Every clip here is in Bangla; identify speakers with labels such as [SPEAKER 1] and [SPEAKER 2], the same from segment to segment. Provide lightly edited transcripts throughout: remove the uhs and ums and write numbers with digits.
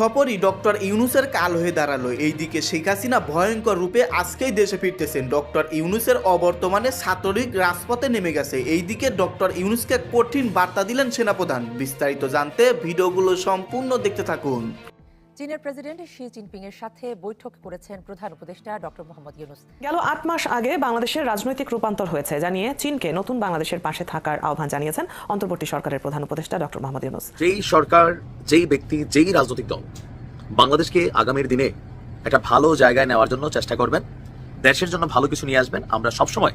[SPEAKER 1] সপরই ডক্টর ইউনূসের কাল হয়ে দাঁড়ালো। এইদিকে শেখ হাসিনা ভয়ঙ্কর রূপে আজকেই দেশে ফিরতেছেন। ডক্টর ইউনূসের অবর্তমানে ছাত্রলীগ রাজপথে নেমে গেছে। এইদিকে ডক্টর ইউনূসকে কঠিন বার্তা দিলেন সেনাপ্রধান। বিস্তারিত জানতে ভিডিওগুলো সম্পূর্ণ দেখতে থাকুন।
[SPEAKER 2] চীনের প্রেসিডেন্ট শি জিনপিং এর সাথে বৈঠক করেছেন প্রধান উপদেষ্টা ডক্টর মোহাম্মদ ইউনূস।
[SPEAKER 3] গেল ৮ মাস আগে বাংলাদেশের রাজনৈতিক রূপান্তর হয়েছে জানিয়ে চীনকে নতুন বাংলাদেশের পাশে থাকার আহ্বান জানিয়েছেন অন্তর্বর্তী সরকারের প্রধান উপদেষ্টা ডক্টর মোহাম্মদ ইউনূস।
[SPEAKER 4] যেই সরকার, যেই ব্যক্তি, যেই রাজনৈতিক দল বাংলাদেশকে আগামীর দিনে একটা ভালো জায়গায় নেওয়ার জন্য চেষ্টা করবেন, দেশের জন্য ভালো কিছু নিয়ে আসবেন, আমরা সবসময়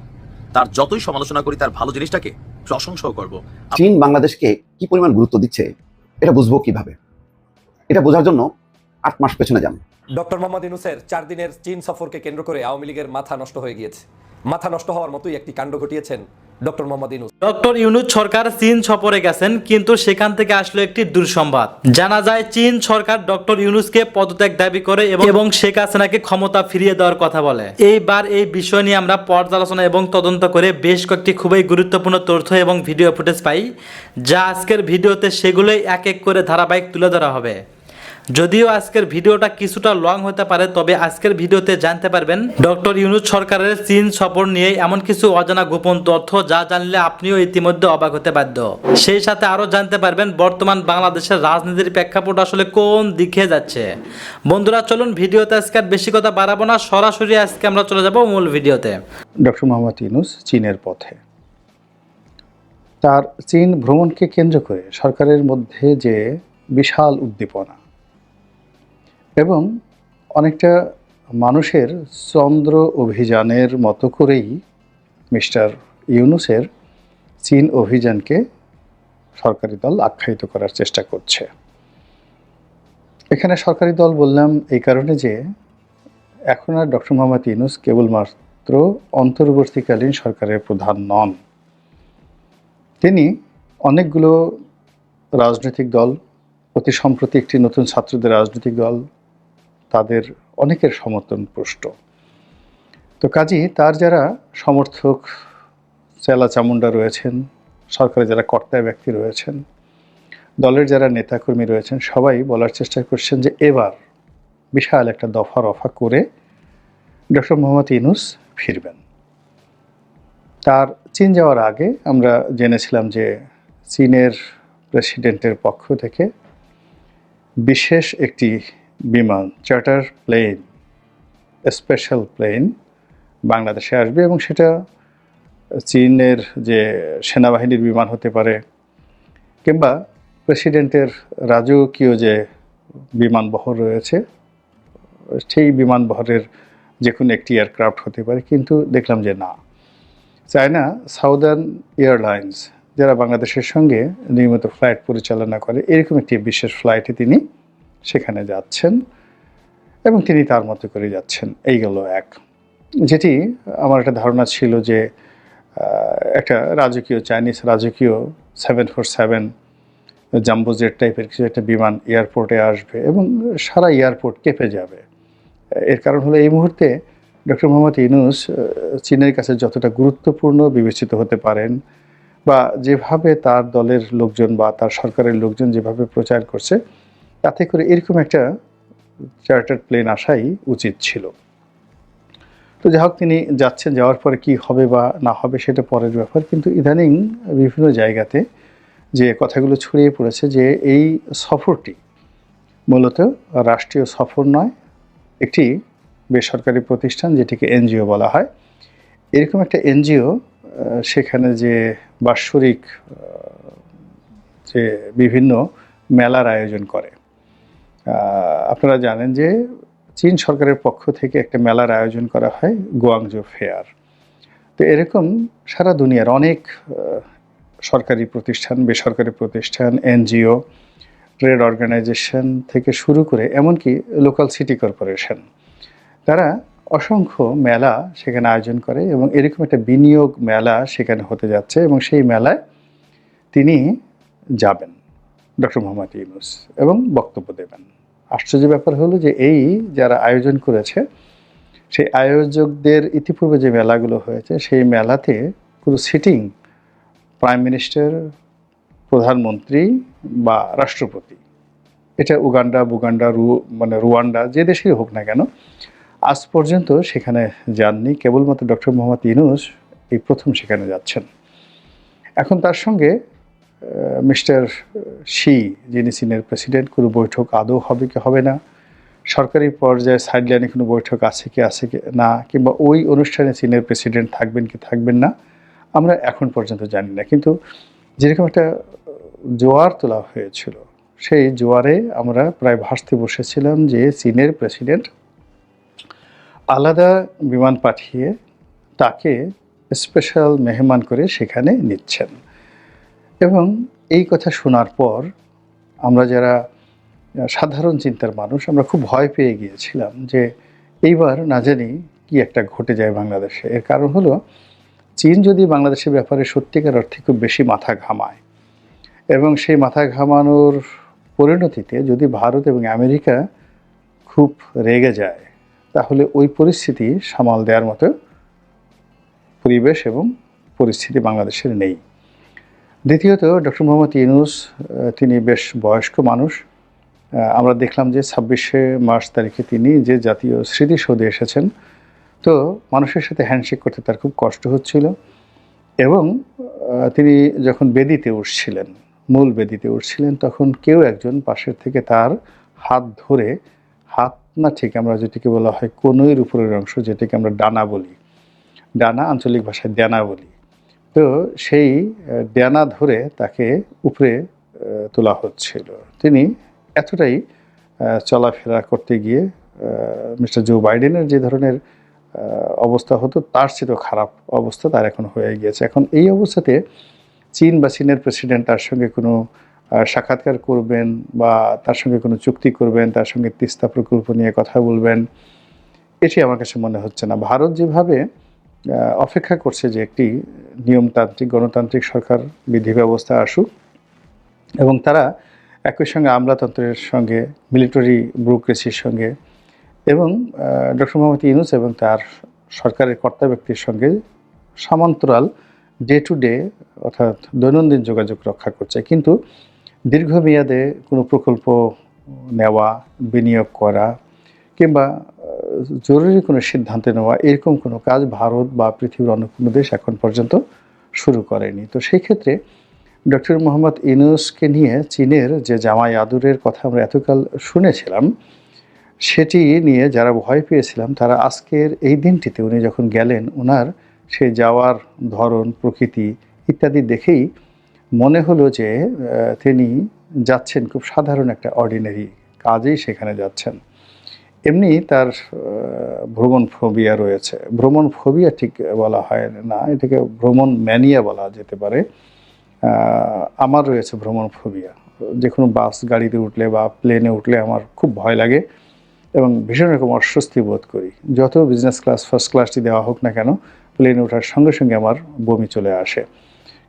[SPEAKER 4] তার যতই সমালোচনা করি তার ভালো জিনিসটাকে প্রশংসাও করব।
[SPEAKER 5] চীন বাংলাদেশকে কি পরিমাণ গুরুত্ব দিচ্ছে এটা বুঝবো কিভাবে? এটা বোঝার জন্য ৮ মাস পেছনে যান।
[SPEAKER 6] ডক্টর মোহাম্মদ ইউনূসের 4 দিনের চীন সফরকে কেন্দ্র করে আওয়ামী লীগের মাথা নষ্ট হয়ে গিয়েছে। মাথা নষ্ট হওয়ার মতোই একটি কাণ্ড ঘটিয়েছেন ডক্টর মোহাম্মদ ইউনূস।
[SPEAKER 7] ডক্টর ইউনূস সরকার চীন সফরে গেছেন, কিন্তু সেখান থেকে আসলো একটি দুঃসংবাদ। জানা যায় চীন সরকার ডক্টর ইউনূসকে পদত্যাগ দাবি করে এবং শেখ হাসিনাকে ক্ষমতা ফিরিয়ে দেওয়ার কথা বলে। এইবার এই বিষয় নিয়ে আমরা পর্যালোচনা এবং তদন্ত করে বেশ কয়েকটি খুবই গুরুত্বপূর্ণ তথ্য এবং ভিডিও ফুটেজ পাই, যা আজকের ভিডিওতে সেগুলোই এক এক করে ধারাবাহিক তুলে ধরা হবে। যদিও আজকের ভিডিওটা কিছুটা লং হতে পারে, তবে আজকের ভিডিওতে জানতে পারবেন ডক্টর ইউনূস সরকারের চীন সফর নিয়ে এমন কিছু অজানা গোপন তথ্য যা জানলে আপনিও ইতিমধ্যে অবাক হতে বাধ্য। সেই সাথে আরও জানতে পারবেন বর্তমান বাংলাদেশের রাজনীতির প্রেক্ষাপট আসলে কোন দিকে যাচ্ছে। বন্ধুরা চলুন ভিডিওতে আজকে আর বেশি কথা বাড়াবো না, সরাসরি আজকে আমরা চলে যাব মূল ভিডিওতে।
[SPEAKER 8] ডক্টর মোহাম্মদ ইউনূস চীনের পথে। তার চীন ভ্রমণকে কেন্দ্র করে সরকারের মধ্যে যে বিশাল উদ্দীপনা এবং অনেকটা মানুষের চন্দ্র অভিযানের মতো করেই মিস্টার ইউনূসের চীন অভিযানকে সরকারি দল আখ্যায়িত করার চেষ্টা করছে। এখানে সরকারি দল বললাম এই কারণে যে এখন আর ডক্টর মোহাম্মদ ইউনূস কেবলমাত্র অন্তর্বর্তীকালীন সরকারের প্রধান নন। তিনি অনেকগুলো রাজনৈতিক দল, অতি সম্প্রতি একটি নতুন ছাত্রদের রাজনৈতিক দল, তাদের অনেকের সমর্থন পুষ্ট। তো কাজী তার যারা সমর্থক চেলা চামুন্ডা রয়েছেন, সরকারে যারা কর্তা ব্যক্তি রয়েছেন, দলের যারা নেতাকর্মী রয়েছেন, সবাই বলার চেষ্টা করছেন যে এবার বিশাল একটা দফা রফা করে ডক্টর মোহাম্মদ ইউনূস ফিরবেন। তার চীন যাওয়ার আগে আমরা জেনেছিলাম যে চীনের প্রেসিডেন্টের পক্ষ থেকে বিশেষ একটি বিমান, চার্টার প্লেন, স্পেশাল প্লেন বাংলাদেশে আসবে এবং সেটা চীনের যে সেনাবাহিনীর বিমান হতে পারে কিংবা প্রেসিডেন্টের রাজকীয় যে বিমানবহর রয়েছে সেই বিমানবহরের যে কোনো একটি এয়ারক্রাফট হতে পারে। কিন্তু দেখলাম যে না, চায়না সাউদার্ন এয়ারলাইন্স যারা বাংলাদেশের সঙ্গে নিয়মিত ফ্লাইট পরিচালনা করে, এরকম একটি বিশেষ ফ্লাইটে তিনি সেখানে যাচ্ছেন এবং তিনি তার মতো করে যাচ্ছেন। এইগুলো এক, যেটি আমার একটা ধারণা ছিল যে একটা রাজকীয় চাইনিজ রাজকীয় 747 জাম্বো জেট টাইপের কিছু একটা বিমান এয়ারপোর্টে আসবে এবং সারা এয়ারপোর্ট কেঁপে যাবে। এর কারণ হলো এই মুহূর্তে ডক্টর মোহাম্মদ ইউনূস চীনের কাছে যতটা গুরুত্বপূর্ণ বিবেচিত হতে পারেন বা যেভাবে তার দলের লোকজন বা তার সরকারের লোকজন যেভাবে প্রচার করছে, তাতে করে এরকম একটা চার্টার্ড প্লেন আসাই উচিত ছিল। তো যাই হোক, তিনি যাচ্ছেন, যাওয়ার পরে কি হবে বা না হবে সেটা পরের ব্যাপার। কিন্তু ইদানিং বিভিন্ন জায়গাতে যে কথাগুলো ছড়িয়ে পড়েছে যে এই সফরটি মূলত রাষ্ট্রীয় সফর নয়, একটি বেসরকারি প্রতিষ্ঠান যেটিকে এনজিও বলা হয়, এরকম একটা এনজিও সেখানে যে বাৎসরিক যে বিভিন্ন মেলার আয়োজন করে। আপনারা জানেন যে চীন সরকারের পক্ষ থেকে একটা মেলার আয়োজন করা হয়, গুয়াংজো ফেয়ার। তো এরকম সারা দুনিয়ার অনেক সরকারি প্রতিষ্ঠান, বেসরকারি প্রতিষ্ঠান, এনজিও, ট্রেড অর্গানাইজেশন থেকে শুরু করে এমনকি লোকাল সিটি কর্পোরেশন, তারা অসংখ্য মেলা সেখানে আয়োজন করে এবং এরকম একটা বিনিয়োগ মেলা সেখানে হতে যাচ্ছে এবং সেই মেলায় তিনি যাবেন ডক্টর মোহাম্মদ ইউনূস এবং বক্তব্য দেবেন। আশ্চর্য ব্যাপার হলো যে এই যারা আয়োজন করেছে সেই আয়োজকদের ইতিপূর্বে যে মেলাগুলো হয়েছে সেই মেলাতে পুরো সিটিং প্রাইম মিনিস্টার, প্রধানমন্ত্রী বা রাষ্ট্রপতি এটা উগান্ডা, বুগান্ডা, মানে রুয়ান্ডা, যে দেশেই হোক না কেন, আজ পর্যন্ত সেখানে যাননি। কেবলমাত্র ডক্টর মোহাম্মদ ইউনূস এই প্রথম সেখানে যাচ্ছেন। এখন তার সঙ্গে মিস্টার শি, যিনি চীনের প্রেসিডেন্ট, কোনো বৈঠক আদৌ হবে কি হবে না, সরকারি পর্যায়ে সাইডলাইনে কোনো বৈঠক আছে কি না, কিংবা ওই অনুষ্ঠানে চীনের প্রেসিডেন্ট থাকবেন কি থাকবেন না, আমরা এখন পর্যন্ত জানি না। কিন্তু যেরকম একটা জোয়ার তোলা হয়েছিল, সেই জোয়ারে আমরা প্রায় ভাসতে বসেছিলাম যে চীনের প্রেসিডেন্ট আলাদা বিমান পাঠিয়ে তাকে স্পেশাল মেহমান করে সেখানে নিচ্ছেন। এবং এই কথা শোনার পর আমরা যারা সাধারণ চিন্তার মানুষ, আমরা খুব ভয় পেয়ে গিয়েছিলাম যে এইবার না জানি কি একটা ঘটে যায় বাংলাদেশে। এর কারণ হলো, চীন যদি বাংলাদেশের ব্যাপারে সত্যিকার অর্থে খুব বেশি মাথা ঘামায় এবং সেই মাথা ঘামানোর পরিণতিতে যদি ভারত এবং আমেরিকা খুব রেগে যায়, তাহলে ওই পরিস্থিতি সামাল দেওয়ার মতো পরিবেশ এবং পরিস্থিতি বাংলাদেশের নেই। দ্বিতীয়ত, ডক্টর মোহাম্মদ ইউনূস তিনি বেশ বয়স্ক মানুষ। আমরা দেখলাম যে 26শে মার্চ তারিখে তিনি যে জাতীয় স্মৃতিসৌধে এসেছেন, তো মানুষের সাথে হ্যান্ডশেক করতে তার খুব কষ্ট হচ্ছিল। এবং তিনি যখন বেদিতে উঠছিলেন, মূল বেদিতে উঠছিলেন, তখন কেউ একজন পাশের থেকে তার হাত ধরে, হাত না ঠিক আমরা যেটিকে বলা হয় কনুইয়ের উপরের অংশ, যেটাকে আমরা ডানা বলি, ডানা আঞ্চলিক ভাষায় ড্যানা বলি, তো সেই ড্যানা ধরে তাকে উপরে তোলা হচ্ছিল। তিনি এতটাই চলাফেরা করতে গিয়ে মিস্টার জো বাইডেনের যে ধরনের অবস্থা হতো, তার চেয়েও খারাপ অবস্থা তার এখন হয়ে গিয়েছে। এখন এই অবস্থাতে চীন বা চীনের প্রেসিডেন্ট তার সঙ্গে কোনো সাক্ষাৎকার করবেন বা তার সঙ্গে কোনো চুক্তি করবেন, তার সঙ্গে তিস্তা প্রকল্প নিয়ে কথা বলবেন, এটি আমার কাছে মনে হচ্ছে না। ভারত যেভাবে অপেক্ষা করছে যে একটি নিয়মতান্ত্রিক গণতান্ত্রিক সরকার বিধি ব্যবস্থা আসুক এবং তারা একই সঙ্গে আমলাতন্ত্রের সঙ্গে, মিলিটারি ব্যুরোক্রেসির সঙ্গে এবং ডক্টর মোহাম্মদ ইউনূস এবং তার সরকারের কর্তা ব্যক্তির সঙ্গে সমান্তরাল ডে টু ডে অর্থাৎ দৈনন্দিন যোগাযোগ রক্ষা করছে। কিন্তু দীর্ঘমেয়াদে কোনো প্রকল্প নেওয়া, বিনিয়োগ করা কিংবা জরুরি কোনো সিদ্ধান্ত নেওয়া, এরকম কোনো কাজ ভারত বা পৃথিবীর অন্য কোনো দেশ এখন পর্যন্ত শুরু করেনি। তো সেই ক্ষেত্রে ডক্টর মোহাম্মদ ইউনূসকে নিয়ে চীনের যে জামাই আদরের কথা আমরা এতকাল শুনেছিলাম, সেটি নিয়ে যারা ভয় পেয়েছিলাম, তারা আজকের এই দিনটিতে উনি যখন গেলেন, ওনার সেই যাওয়ার ধরন, প্রকৃতি ইত্যাদি দেখেই মনে হলো যে তিনি যাচ্ছেন খুব সাধারণ একটা অর্ডিনারি কাজেই সেখানে যাচ্ছেন। এমনি তার ভ্রমণ ফোবিয়া রয়েছে। ভ্রমণ ফোবিয়া ঠিক বলা হয় না, এটাকে ভ্রমণ ম্যানিয়া বলা যেতে পারে। আমার রয়েছে ভ্রমণ ফোবিয়া। যে কোনো বাস গাড়িতে উঠলে বা প্লেনে উঠলে আমার খুব ভয় লাগে এবং ভীষণ রকম অস্বস্তি বোধ করি। যত বিজনেস ক্লাস, ফার্স্ট ক্লাসটি দেওয়া হোক না কেন, প্লেনে ওঠার সঙ্গে সঙ্গে আমার বমি চলে আসে।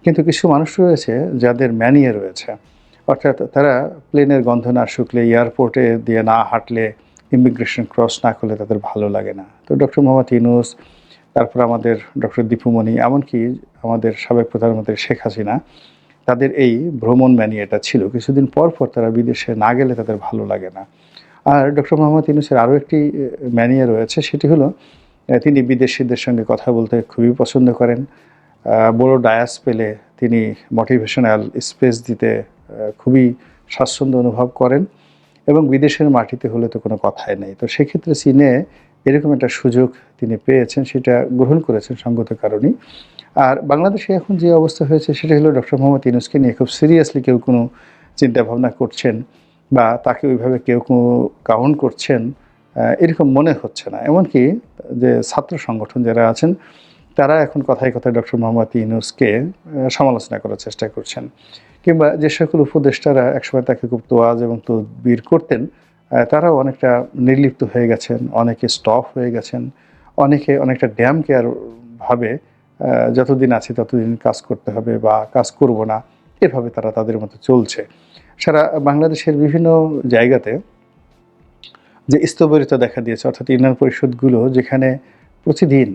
[SPEAKER 8] কিন্তু কিছু মানুষ রয়েছে যাদের ম্যানিয়া রয়েছে, অর্থাৎ তারা প্লেনের গন্ধ না শুকলে, এয়ারপোর্টে দিয়ে না হাঁটলে, ইমিগ্রেশন ক্রস না করলে তাদের ভালো লাগে না। তো ডক্টর মোহাম্মদ ইউনূস, তারপর আমাদের ডক্টর দীপুমণি, এমনকি আমাদের সাবেক প্রধানমন্ত্রী শেখ হাসিনা, তাদের এই ভ্রমণ ম্যানিয়াটা ছিল। কিছুদিন পর পর তারা বিদেশে না গেলে তাদের ভালো লাগে না। আর ডক্টর মোহাম্মদ ইউনূসের আরও একটি ম্যানিয়া রয়েছে, সেটি হলো তিনি বিদেশিদের সঙ্গে কথা বলতে খুবই পছন্দ করেন। বড় ডায়াস পেলে তিনি মোটিভেশনাল স্পেস দিতে খুবই স্বাচ্ছন্দ্য অনুভব করেন এবং বিদেশের মাটিতে হলে তো কোনো কথাই নেই। তো সেক্ষেত্রে চীনে এরকম একটা সুযোগ তিনি পেয়েছেন, সেটা গ্রহণ করেছেন সঙ্গত কারণেই। আর বাংলাদেশে এখন যে অবস্থা হয়েছে, সেটা হলো ডক্টর মোহাম্মদ ইউনূসকে নিয়ে খুব সিরিয়াসলি কেউ কোনো চিন্তাভাবনা করছেন বা তাকে ওইভাবে কেউ কাউন্ট করছেন এরকম মনে হচ্ছে না। এমনকি যে ছাত্র সংগঠন যারা আছেন, তারা এখন কথায় কথায় ডক্টর মোহাম্মদ ইউনূসকে সমালোচনা করার চেষ্টা করছেন, কিংবা যে সকল উপদেষ্টারা একসময় তাকে খুব তোয়াজ এবং তদবির করতেন, তারাও অনেকটা নির্লিপ্ত হয়ে গেছেন, অনেকে স্টপ হয়ে গেছেন, অনেকে অনেকটা ড্যাম কেয়ার ভাবে যতদিন আছে ততদিন কাজ করতে হবে বা কাজ করব না, এভাবে তারা তাদের মতো চলছে। সারা বাংলাদেশের বিভিন্ন জায়গাতে যে স্থবিরতা দেখা দিয়েছে, অর্থাৎ ইউনিয়ন পরিষদগুলো যেখানে প্রতিদিন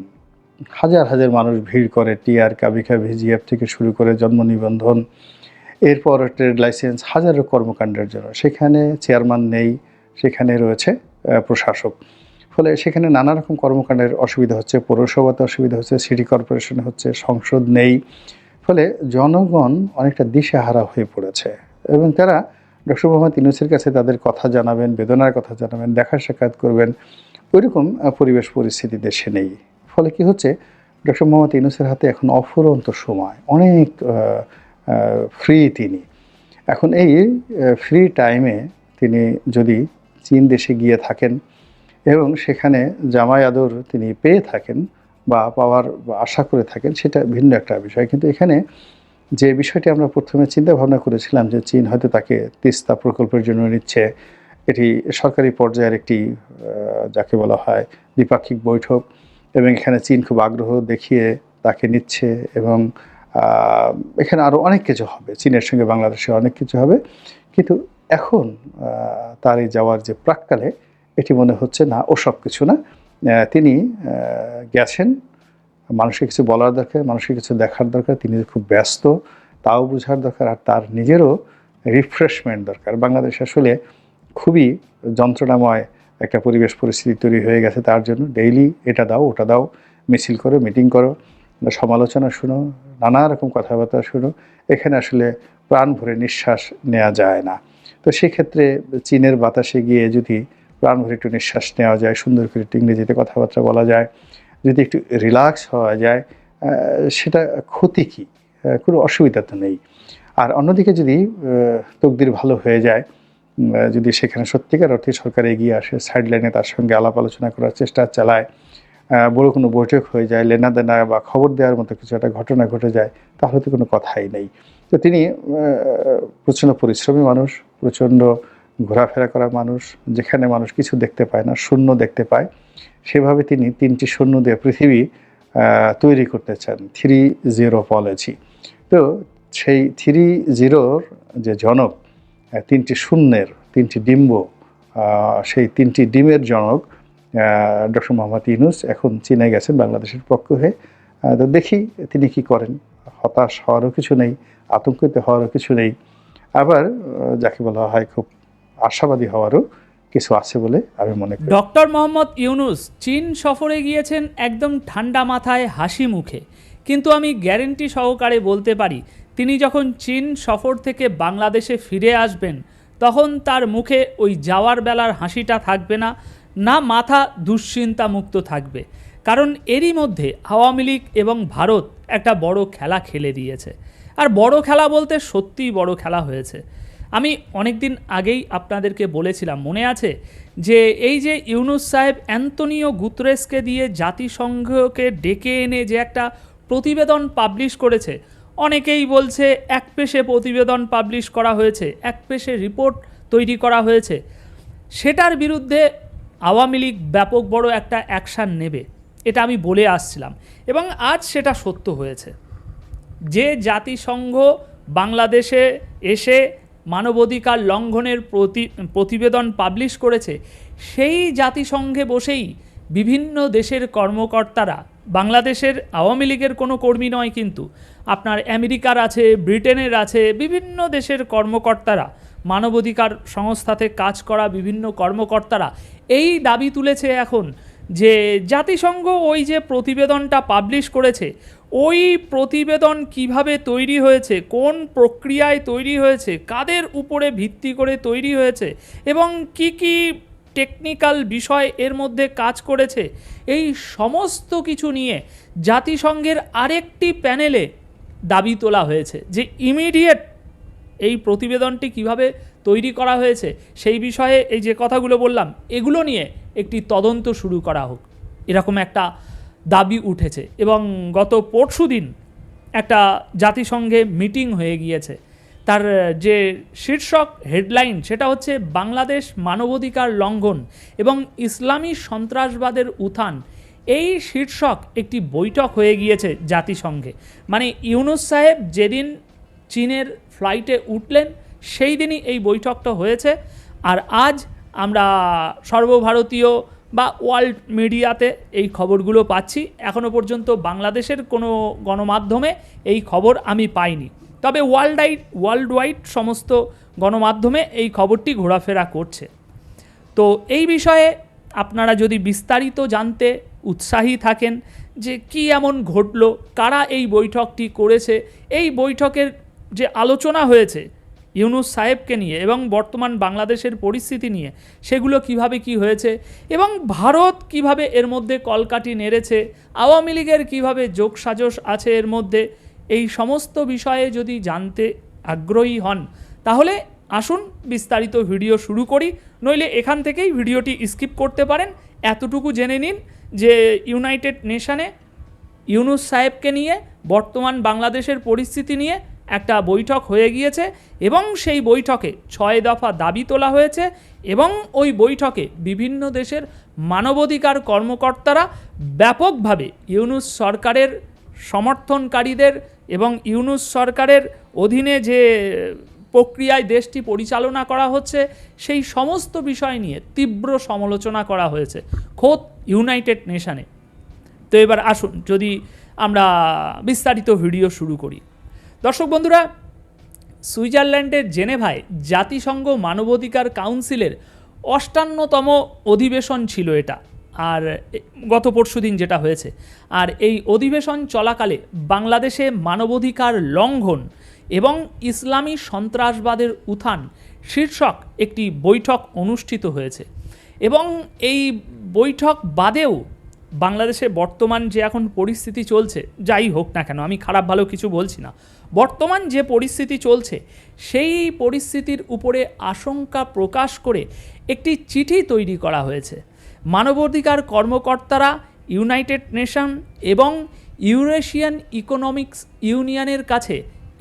[SPEAKER 8] হাজার হাজার মানুষ ভিড় করে, টিআর, কাবিখা, ভিজিএফ থেকে শুরু করে জন্ম নিবন্ধন এরপর ট্রেড লাইসেন্স, হাজারো কর্মকাণ্ডের জন্য সেখানে চেয়ারম্যান নেই, সেখানে রয়েছে প্রশাসক। ফলে সেখানে নানা রকম কর্মকাণ্ডের অসুবিধা হচ্ছে, পৌরসভাতে অসুবিধা হচ্ছে, সিটি কর্পোরেশনে হচ্ছে, সংসদ নেই। ফলে জনগণ অনেকটা দিশেহারা হয়ে পড়েছে এবং তারা ডক্টর মোহাম্মদ ইউনূসের কাছে তাদের কথা জানাবেন, বেদনার কথা জানাবেন, দেখা সাক্ষাৎ করবেন, ওইরকম পরিবেশ পরিস্থিতি দেশে নেই। ফলে কি হচ্ছে, ডক্টর মোহাম্মদ ইউনূসের হাতে এখন অফুরন্ত সময়, অনেক ফ্রি তিনি। এখন এই ফ্রি টাইমে তিনি যদি চীন দেশে গিয়ে থাকেন এবং সেখানে জামাই আদর তিনি পেয়ে থাকেন বা পাওয়ার আশা করে থাকেন, সেটা ভিন্ন একটা বিষয়। কিন্তু এখানে যে বিষয়টি আমরা প্রথমে চিন্তা ভাবনা করেছিলাম যে চীন হয়তো তাকে তিস্তা প্রকল্পের জন্য নিচ্ছে, এটি সরকারি পর্যায়ের একটি যাকে বলা হয় দ্বিপাক্ষিক বৈঠক, এবং এখানে চীন খুব আগ্রহ দেখিয়ে তাকে নিচ্ছে এবং এখানে আরও অনেক কিছু হবে, চীনের সঙ্গে বাংলাদেশের অনেক কিছু হবে। কিন্তু এখন তার এই যাওয়ার যে প্রাক্কালে এটি মনে হচ্ছে না, ও সব কিছু না, তিনি গেছেন, মানুষকে কিছু বলার দরকার, মানুষকে কিছু দেখার দরকার, তিনি খুব ব্যস্ত তাও বোঝার দরকার, আর তার নিজেরও রিফ্রেশমেন্ট দরকার। বাংলাদেশ আসলে খুবই যন্ত্রণাময় একটা পরিবেশ পরিস্থিতি তৈরি হয়ে গেছে, তার জন্য ডেইলি এটা দাও ওটা দাও, মিছিল করো, মিটিং করো, সমালোচনা শুনো, নানা রকম কথাবার্তা শুনো, এখানে আসলে প্রাণ ভরে নিঃশ্বাস নেওয়া যায় না। তো সেক্ষেত্রে চীনের বাতাসে গিয়ে যদি প্রাণ ভরে একটু নিঃশ্বাস নেওয়া যায়, সুন্দর করে একটু ইংরেজিতে কথাবার্তা বলা যায়, যদি একটু রিল্যাক্স হওয়া যায়, সেটা ক্ষতি কী? কোনো অসুবিধা তো নেই। আর অন্যদিকে যদি তকদির ভালো হয়ে যায়, যদি সেখানে সত্যিকার অর্থে সরকার এগিয়ে আসে, সাইডলাইনে তার সঙ্গে আলাপ আলোচনা করার চেষ্টা চালায়, বড় কোনো বৈঠক হয়ে যায়, লেনাদেনা বা খবর দেওয়ার মতো কিছু একটা ঘটনা ঘটে যায়, তাহলে তো কোনো কথাই নেই। তো তিনি প্রচণ্ড পরিশ্রমী মানুষ, প্রচণ্ড ঘোরাফেরা করা মানুষ, যেখানে মানুষ কিছু দেখতে পায় না, শূন্য দেখতে পায়, সেভাবে তিনি 3টি শূন্য দিয়ে পৃথিবী তৈরি করতে চান, 3-0 পলিসি। তো সেই 3-0-র যে জনক, 3টি শূন্যের 3টি ডিম্ব, সেই 3টি ডিমের জনক ডক্টর মোহাম্মদ ইউনূস এখন চীনে গেছেন বাংলাদেশের পক্ষ হয়ে। তো দেখি তিনি কি করেন। হতাশ হওয়ারও কিছু নেই, আতঙ্কিত হওয়ারও কিছু নেই, আবার যাকে বলা হয় খুব আশাবাদী হওয়ারও কিছু আছে বলে আমি মনে করি।
[SPEAKER 9] ডক্টর মোহাম্মদ ইউনূস চীন সফরে গিয়েছেন একদম ঠান্ডা মাথায়, হাসি মুখে, কিন্তু আমি গ্যারেন্টি সহকারে বলতে পারি তিনি যখন চীন সফর থেকে বাংলাদেশে ফিরে আসবেন তখন তার মুখে ওই যাওয়ার বেলার হাসিটা থাকবে না, না মাথা দুশ্চিন্তা মুক্ত থাকবে। কারণ এরই মধ্যে আওয়ামী লীগ এবং ভারত একটা বড় খেলা খেলে দিয়েছে। আর বড় খেলা বলতে সত্যিই বড় খেলা হয়েছে। আমি অনেক দিন আগেই আপনাদেরকে বলেছিলাম, মনে আছে, যে এই যে ইউনূস সাহেব অ্যান্তনিও গুতরেসকে দিয়ে জাতিসংঘকে ডেকে এনে যে একটা প্রতিবেদন পাবলিশ করেছে, অনেকেই বলছে এক পেশে প্রতিবেদন পাবলিশ করা হয়েছে, এক পেশে রিপোর্ট তৈরি করা হয়েছে, সেটার বিরুদ্ধে আওয়ামী লীগ ব্যাপক বড় একটা অ্যাকশান নেবে, এটা আমি বলে আসছিলাম এবং আজ সেটা সত্য হয়েছে। যে জাতিসংঘ বাংলাদেশে এসে মানবাধিকার লঙ্ঘনের প্রতিবেদন পাবলিশ করেছে, সেই জাতিসংঘে বসেই বিভিন্ন দেশের কর্মকর্তারা, বাংলাদেশের আওয়ামী লীগের কোনো কর্মী নয় কিন্তু, আপনার আমেরিকার আছে, ব্রিটেনের আছে, বিভিন্ন দেশের কর্মকর্তারা, মানবাধিকার সংস্থাতে কাজ করা বিভিন্ন কর্মকর্তারা এই দাবি তুলেছে এখন যে জাতিসংঘ ওই যে প্রতিবেদনটা পাবলিশ করেছে, ওই প্রতিবেদন কিভাবে তৈরি হয়েছে, কোন প্রক্রিয়ায় তৈরি হয়েছে, কাদের উপরে ভিত্তি করে তৈরি হয়েছে এবং কি কি টেকনিক্যাল বিষয় এর মধ্যে কাজ করেছে, এই সমস্ত কিছু নিয়ে জাতিসংঘের আরেকটি প্যানেলে দাবি তোলা হয়েছে যে ইমিডিয়েট এই প্রতিবেদনটি কিভাবে তৈরি করা হয়েছে সেই বিষয়ে এই যে কথাগুলো বললাম এগুলো নিয়ে একটি তদন্ত শুরু করা হোক, এরকম একটা দাবি উঠেছে। এবং গত পরশুদিন একটা জাতিসংঘে মিটিং হয়ে গিয়েছে, তার যে শীর্ষক হেডলাইন সেটা হচ্ছে বাংলাদেশ মানবাধিকার লঙ্ঘন এবং ইসলামী সন্ত্রাসবাদের উত্থান। এই শীর্ষক একটি বৈঠক হয়ে গিয়েছে জাতিসংঘে। মানে ইউনূস সাহেব যেদিন চীনের ফ্লাইটে উঠলেন সেই দিনই এই বৈঠকটা হয়েছে। আর আজ আমরা সর্বভারতীয় বা ওয়ার্ল্ড মিডিয়াতে এই খবরগুলো পাচ্ছি। এখনও পর্যন্ত বাংলাদেশের কোনো গণমাধ্যমে এই খবর আমি পাইনি। তবে ওয়ার্ল্ড ওয়াইড সমস্ত গণমাধ্যমে এই খবরটি ঘোরাফেরা করছে। তো এই বিষয়ে আপনারা যদি বিস্তারিত জানতে উৎসাহী থাকেন যে কি এমন ঘটলো, কারা এই বৈঠকটি করেছে, এই বৈঠকের যে আলোচনা হয়েছে ইউনূস সাহেবকে নিয়ে এবং বর্তমান বাংলাদেশের পরিস্থিতি নিয়ে, সেগুলো কিভাবে কি হয়েছে এবং ভারত কিভাবে এর মধ্যে কলকাঠি নেড়েছে, আওয়ামী লীগের কীভাবে যোগসাজশ আছে এর মধ্যে, এই সমস্ত বিষয়ে যদি জানতে আগ্রহী হন তাহলে আসুন বিস্তারিত ভিডিও শুরু করি, নইলে এখান থেকেই ভিডিওটি স্কিপ করতে পারেন। এতটুকু জেনে নিন যে ইউনাইটেড নেশনে ইউনূস সাহেবকে নিয়ে বর্তমান বাংলাদেশের পরিস্থিতি নিয়ে একটা বৈঠক হয়ে গিয়েছে এবং সেই বৈঠকে 6 দফা দাবি তোলা হয়েছে এবং ওই বৈঠকে বিভিন্ন দেশের মানবাধিকার কর্মকর্তারা ব্যাপকভাবে ইউনূস সরকারের সমর্থনকারীদের এবং ইউনূস সরকারের অধীনে যে প্রক্রিয়ায় দেশটি পরিচালনা করা হচ্ছে সেই সমস্ত বিষয় নিয়ে তীব্র সমালোচনা করা হয়েছে খোদ ইউনাইটেড নেশনে। তো এবার আসুন যদি আমরা বিস্তারিত ভিডিও শুরু করি। দর্শক বন্ধুরা, সুইজারল্যান্ডের জেনেভায় জাতিসংঘ মানবাধিকার কাউন্সিলের 58তম অধিবেশন ছিল এটা, আর গত পরশুদিন যেটা হয়েছে। আর এই অধিবেশন চলাকালে বাংলাদেশে মানবাধিকার লঙ্ঘন এবং ইসলামী সন্ত্রাসবাদের উত্থান শীর্ষক একটি বৈঠক অনুষ্ঠিত হয়েছে এবং এই বৈঠক বাদেও বাংলাদেশে বর্তমান যে এখন পরিস্থিতি চলছে, যাই হোক না কেন, আমি খারাপ ভালো কিছু বলছি না, বর্তমান যে পরিস্থিতি চলছে সেই পরিস্থিতির উপরে আশঙ্কা প্রকাশ করে একটি চিঠি তৈরি করা হয়েছে। মানবাধিকার কর্মকর্তারা ইউনাইটেড নেশন এবং ইউরেশিয়ান ইকোনমিক্স ইউনিয়নের কাছে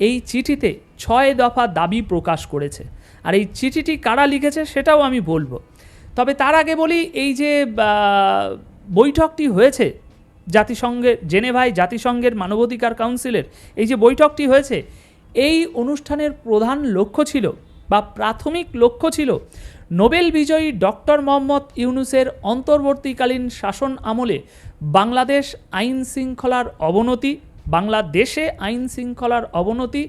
[SPEAKER 9] এই চিঠিতে 6 দফা দাবি প্রকাশ করেছে। আর এই চিঠিটি কারা লিখেছে সেটাও আমি বলবো, তবে তার আগে বলি এই যে বৈঠকটি হয়েছে জাতিসংঘের জেনেভায় জাতিসংঘের মানবাধিকার কাউন্সিলের এই যে বৈঠকটি হয়েছে, এই অনুষ্ঠানের প্রধান লক্ষ্য ছিল বা প্রাথমিক লক্ষ্য ছিল নোবেল বিজয়ী ডক্টর মোহাম্মদ ইউনূসের অন্তর্বর্তীকালীন শাসন আমলে বাংলাদেশে আইন শৃঙ্খলার অবনতি,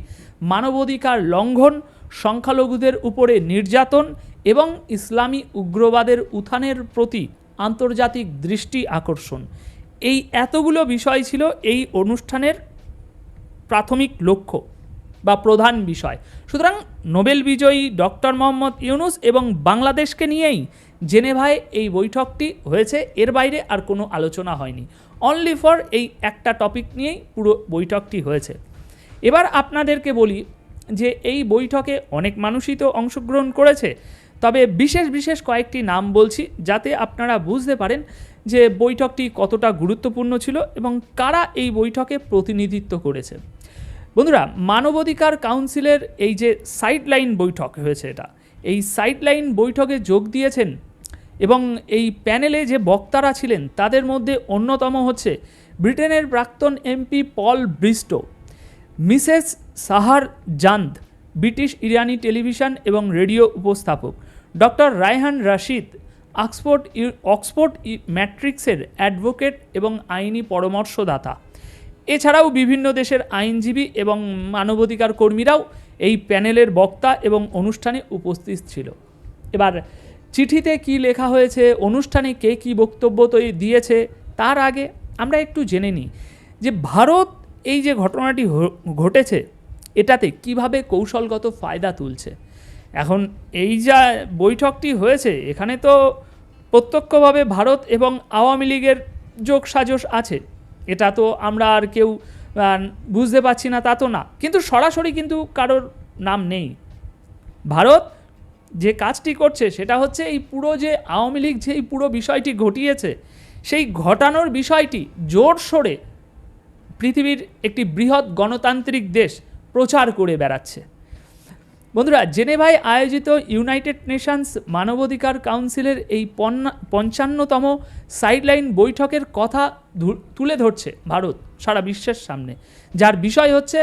[SPEAKER 9] মানবাধিকার লঙ্ঘন, সংখ্যালঘুদের উপরে নির্যাতন এবং ইসলামী উগ্রবাদের উত্থানের প্রতি আন্তর্জাতিক দৃষ্টি আকর্ষণ, এই এতগুলো বিষয় ছিল এই অনুষ্ঠানের প্রাথমিক লক্ষ্য বা প্রধান বিষয়। সুতরাং নোবেল বিজয়ী ডক্টর মোহাম্মদ ইউনূস এবং বাংলাদেশকে নিয়েই জেনেভায় এই বৈঠকটি হয়েছে, এর বাইরে আর কোনো আলোচনা হয়নি, অনলি ফর এই একটা টপিক নিয়েই পুরো বৈঠকটি হয়েছে। এবার আপনাদেরকে বলি যে এই বৈঠকে অনেক মানুষই তো অংশগ্রহণ করেছে, তবে বিশেষ কয়েকটি নাম বলছি যাতে আপনারা বুঝতে পারেন যে বৈঠকটি কতটা গুরুত্বপূর্ণ ছিল এবং কারা এই বৈঠকে প্রতিনিধিত্ব করেছে। বন্ধুরা, মানবাধিকার কাউন্সিলের এই যে সাইডলাইন বৈঠক হয়েছে, এই সাইডলাইন বৈঠকে যোগ দিয়েছেন এবং এই প্যানেলে যে বক্তারা ছিলেন তাদের মধ্যে অন্যতম হচ্ছে ব্রিটেনের প্রাক্তন এমপি পল ব্রিস্টো, মিসেস সাহার জান্দ, ব্রিটিশ ইরানি টেলিভিশন এবং রেডিও উপস্থাপক, ডক্টর রায়হান রাশিদ, অক্সফোর্ড ম্যাট্রিক্সের অ্যাডভোকেট এবং আইনি পরামর্শদাতা। এছাড়াও বিভিন্ন দেশের আইনজীবী এবং মানবাধিকার কর্মীরাও এই প্যানেলের বক্তা এবং অনুষ্ঠানে উপস্থিত ছিল। এবার চিঠিতে কি লেখা হয়েছে, অনুষ্ঠানে কে কী বক্তব্য দিয়েছে, তার আগে আমরা একটু জেনে নিই যে ভারত এই যে ঘটনাটি ঘটেছে এটাতে কিভাবে কৌশলগত ফায়দা তুলছে। এখন এই যা বৈঠকটি হয়েছে এখানে তো প্রত্যক্ষভাবে ভারত এবং আওয়ামী লীগের যোগসাজশ আছে, এটা তো আমরা আর কেউ বুঝতে পারছি না তা তো না, কিন্তু সরাসরি কিন্তু কারোর নাম নেই। ভারত যে কাজটি করছে সেটা হচ্ছে এই পুরো যে আওয়ামী লীগ যে এই পুরো বিষয়টি ঘটিয়েছে সেই ঘটানোর বিষয়টি জোরসোরে পৃথিবীর একটি বৃহৎ গণতান্ত্রিক দেশ প্রচার করে বেড়াচ্ছে। বন্ধুরা, জেনেভায় আয়োজিত ইউনাইটেড নেশনস মানবাধিকার কাউন্সিলের এই 55তম সাইডলাইন বৈঠকের কথা তুলে ধরছে ভারত সারা বিশ্বের সামনে, যার বিষয় হচ্ছে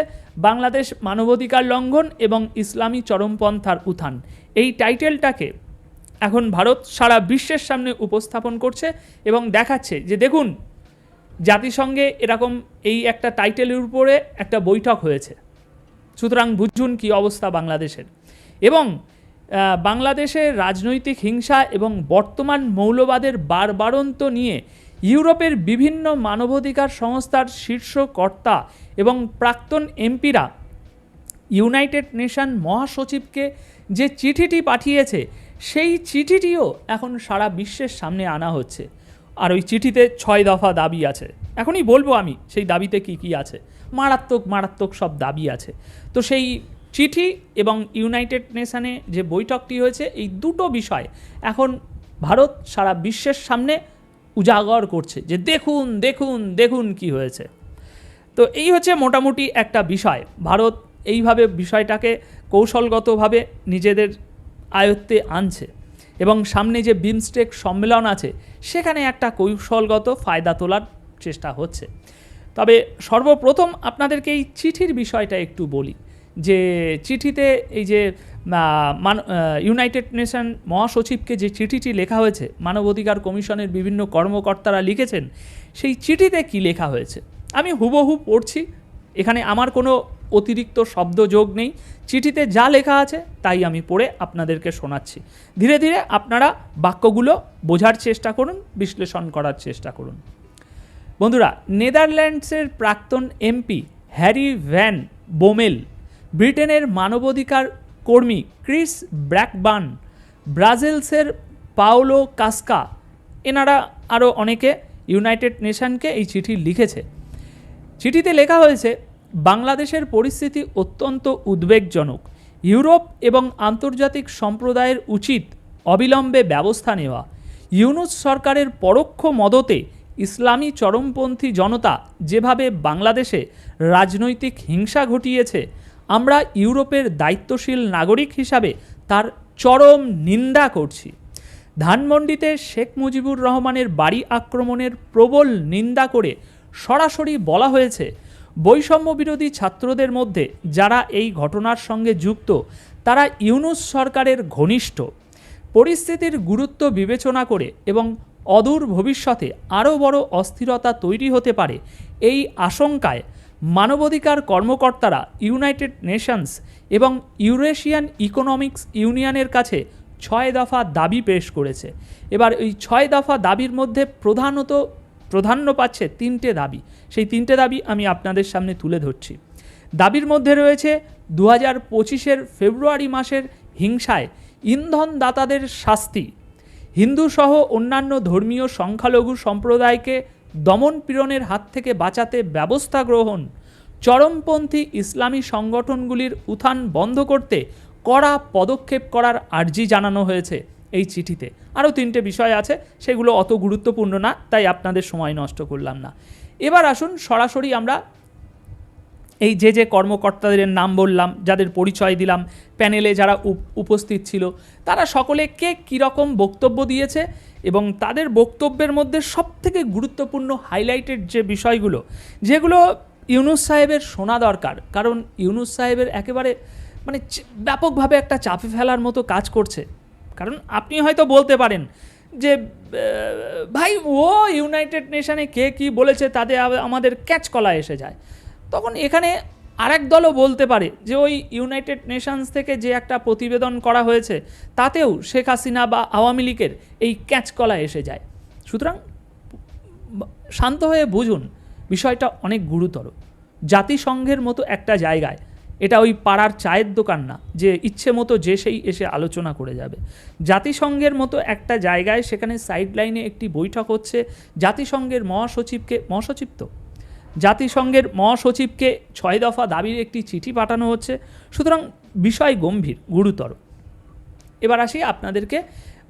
[SPEAKER 9] বাংলাদেশ মানবাধিকার লঙ্ঘন এবং ইসলামী চরমপন্থার উত্থান। এই টাইটেলটাকে এখন ভারত সারা বিশ্বের সামনে উপস্থাপন করছে এবং দেখাচ্ছে যে দেখুন জাতিসংঘে এরকম এই একটা টাইটেলের উপরে একটা বৈঠক হয়েছে, সুতরাং বুঝুন কী অবস্থা বাংলাদেশের। এবং বাংলাদেশের রাজনৈতিক হিংসা এবং বর্তমান মৌলবাদের বাড়বাড়ন্ত নিয়ে ইউরোপের বিভিন্ন মানবাধিকার সংস্থার শীর্ষ কর্তা এবং প্রাক্তন এমপিরা ইউনাইটেড নেশন মহাসচিবকে যে চিঠিটি পাঠিয়েছে, সেই চিঠিটিও এখন সারা বিশ্বের সামনে আনা হচ্ছে। আর ওই চিঠিতে 6 দফা দাবি আছে। এখনই বলবো আমি সেই দাবিতে কি কি আছে। মারাত্মক মারাত্মক সব দাবি আছে। তো সেই চিঠি এবং ইউনাইটেড নেশনে যে বৈঠকটি হয়েছে, এই দুটো বিষয় এখন ভারত সারা বিশ্বের সামনে উজাগর করছে যে দেখুন দেখুন দেখুন কি হয়েছে। তো এই হচ্ছে মোটামুটি একটা বিষয়। ভারত এইভাবে বিষয়টাকে কৌশলগতভাবে নিজেদের আয়ত্তে আনছে এবং সামনে যে বিমস্টেক সম্মেলন আছে সেখানে একটা কৌশলগত ফায়দা তোলার চেষ্টা হচ্ছে। তবে সর্বপ্রথম আপনাদেরকে এই চিঠির বিষয়টা একটু বলি যে চিঠিতে এই যে ইউনাইটেড নেশন মহাসচিবকে যে চিঠিটি লেখা হয়েছে, মানবাধিকার কমিশনের বিভিন্ন কর্মকর্তারা লিখেছেন, সেই চিঠিতে কি লেখা হয়েছে আমি হুবহু পড়ছি। এখানে আমার কোনো অতিরিক্ত শব্দ যোগ নেই। চিঠিতে যা লেখা আছে তাই আমি পড়ে আপনাদেরকে শোনাচ্ছি। ধীরে ধীরে আপনারা বাক্যগুলো বোঝার চেষ্টা করুন, বিশ্লেষণ করার চেষ্টা করুন। বন্ধুরা, নেদারল্যান্ডসের প্রাক্তন এমপি হ্যারি ভ্যান বোমেল, ব্রিটেনের মানবাধিকার কর্মী ক্রিস ব্র্যাকবার্ন, ব্রাজিলসের পাওলো কাস্কা, এনারা আরও অনেকে ইউনাইটেড নেশনকে এই চিঠি লিখেছে। চিঠিতে লেখা হয়েছে, বাংলাদেশের পরিস্থিতি অত্যন্ত উদ্বেগজনক। ইউরোপ এবং আন্তর্জাতিক সম্প্রদায়ের উচিত অবিলম্বে ব্যবস্থা নেওয়া। ইউনূস সরকারের পরোক্ষ মদতে ইসলামী চরমপন্থী জনতা যেভাবে বাংলাদেশে রাজনৈতিক হিংসা ঘটিয়েছে, আমরা ইউরোপের দায়িত্বশীল নাগরিক হিসাবে তার চরম নিন্দা করছি। ধানমন্ডিতে শেখ মুজিবুর রহমানের বাড়ি আক্রমণের প্রবল নিন্দা করে সরাসরি বলা হয়েছে, বৈষম্য বিরোধী ছাত্রদের মধ্যে যারা এই ঘটনার সঙ্গে যুক্ত তারা ইউনূস সরকারের ঘনিষ্ঠ। পরিস্থিতির গুরুত্ব বিবেচনা করে এবং অদূর ভবিষ্যতে আরও বড় অস্থিরতা তৈরি হতে পারে এই আশঙ্কায় মানবাধিকার কর্মকর্তারা ইউনাইটেড নেশনস এবং ইউরেশিয়ান ইকোনমিক্স ইউনিয়নের কাছে 6 দফা দাবি পেশ করেছে। এবার এই 6 দফা দাবির মধ্যে প্রাধান্য পাচ্ছে 3টে দাবি। সেই 3টে দাবি আমি আপনাদের সামনে তুলে ধরছি। দাবির মধ্যে রয়েছে 2025-এর ফেব্রুয়ারি মাসের হিংসায় ইন্ধনদাতাদের শাস্তি, হিন্দুসহ অন্যান্য ধর্মীয় সংখ্যালঘু সম্প্রদায়কে দমন পীড়নের হাত থেকে বাঁচাতে ব্যবস্থা গ্রহণ, চরমপন্থী ইসলামী সংগঠনগুলির উত্থান বন্ধ করতে কড়া পদক্ষেপ করার আর্জি জানানো হয়েছে এই চিঠিতে। আরও 3টে বিষয় আছে, সেগুলো অত গুরুত্বপূর্ণ না, তাই আপনাদের সময় নষ্ট করলাম না। এবার আসুন সরাসরি আমরা এই যে কর্মকর্তাদের নাম বললাম, যাদের পরিচয় দিলাম, প্যানেলে যারা উপস্থিত ছিল, তারা সকলে কে কীরকম বক্তব্য দিয়েছে এবং তাদের বক্তব্যের মধ্যে সবথেকে গুরুত্বপূর্ণ হাইলাইটেড যে বিষয়গুলো, যেগুলো ইউনূস সাহেবের শোনা দরকার। কারণ ইউনূস সাহেবের একেবারে ব্যাপকভাবে একটা চাপে ফেলার মতো কাজ করছে। কারণ আপনি হয়তো বলতে পারেন যে ভাই ও ইউনাইটেড নেশনে কে কী বলেছে তাতে আমাদের ক্যাচ কলা এসে যায়। তখন এখানে আরেক দলও বলতে পারে যে ওই ইউনাইটেড নেশনস থেকে যে একটা প্রতিবেদন করা হয়েছে তাতেও শেখ হাসিনা বা আওয়ামী লীগের এই ক্যাচ কলা এসে যায়। সুতরাং শান্ত হয়ে বুঝুন, বিষয়টা অনেক গুরুতর। জাতিসংঘের মতো একটা জায়গায়, এটা ওই পাড়ার চায়ের দোকান না যে ইচ্ছে মতো যে সেই এসে আলোচনা করে যাবে। জাতিসংঘের মতো একটা জায়গায় সেখানে সাইডলাইনে একটি বৈঠক হচ্ছে, জাতিসংঘের জাতিসংঘের মহাসচিবকে 6 দফা দাবির একটি চিঠি পাঠানো হচ্ছে। সুতরাং বিষয় গম্ভীর, গুরুতর। এবার আসি আপনাদেরকে